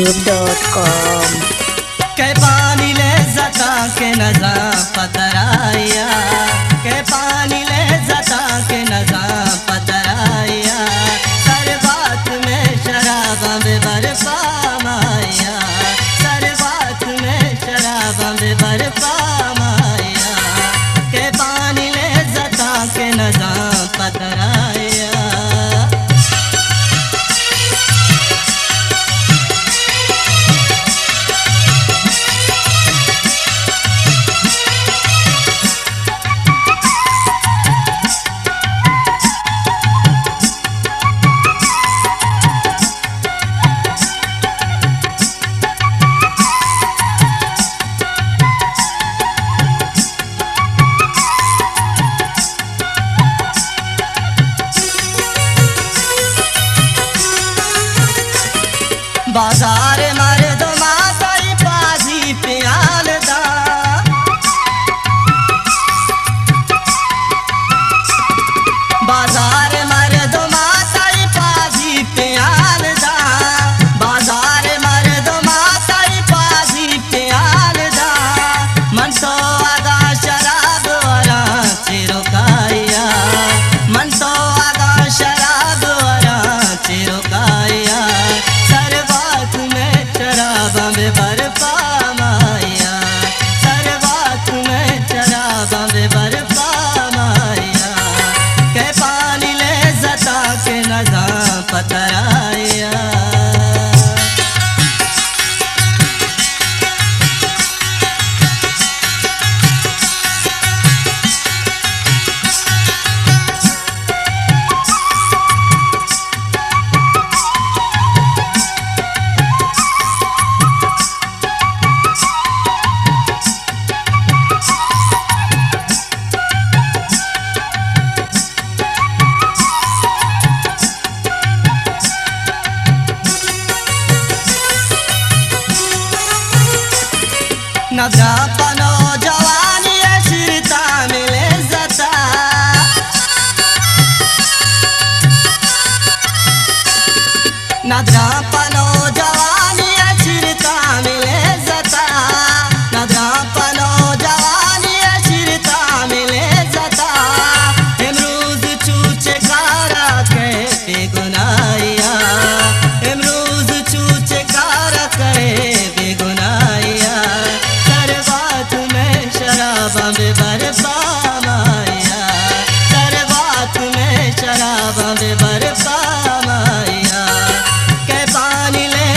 youtube.com के पानी ले जता के नजा पतराया, के पानी ले जता के नजा पतराया, सर बात में शराबा में बर्फा माया, सर बात में शराबा में बर्फा माया, के पानी ले जता के नजा पतराया। बाजार मर्द माताई पाजी प्याल दा, बाजार मर्द माताई पाजी प्याल दा, बाजार मर्द माताई पाजी प्याल दा, मन तो आगा शराब वाला चिरुकाया, मन तो आगा शराब वाला चिरुकाया, शराबा में बर्फा माया, सर बात में शराबा में बर्फा माया, के पानी ले जता के नजा पतराया। नजरा पनो जवानी अश्रिता मिले जता, नजरा पनो जवानी अश्रिता मिले जता, नजरा पनो जवानी अश्रिता मिले जता, इमरूज चूचे कारा के बेगुनाया, इमरूज चूचे कारा करे बेगुनाया, शराबा में बर्फा माया, सर बात में शराबा में बर्फा माया, के पानी ले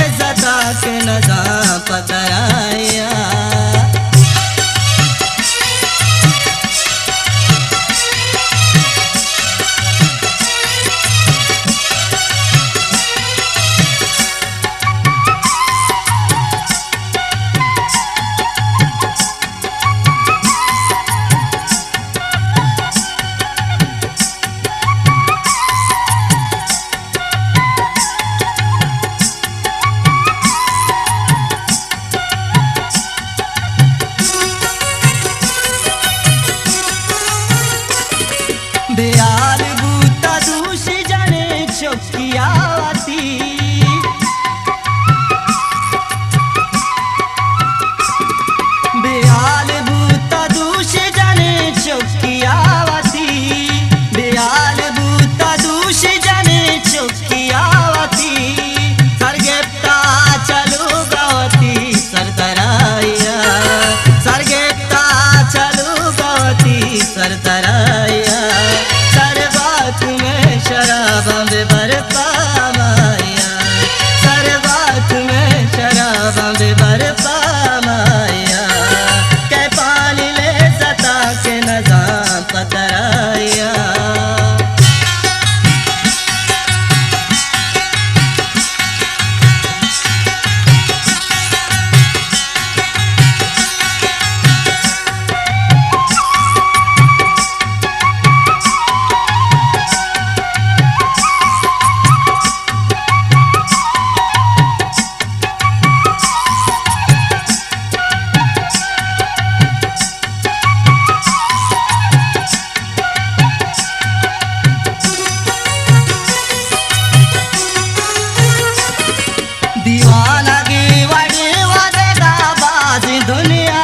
दीवानगी वड़ी वदेगा बाजी दुनिया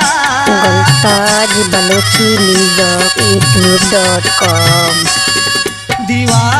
गलताज बलोची म्यूजिक youtube.com दीवान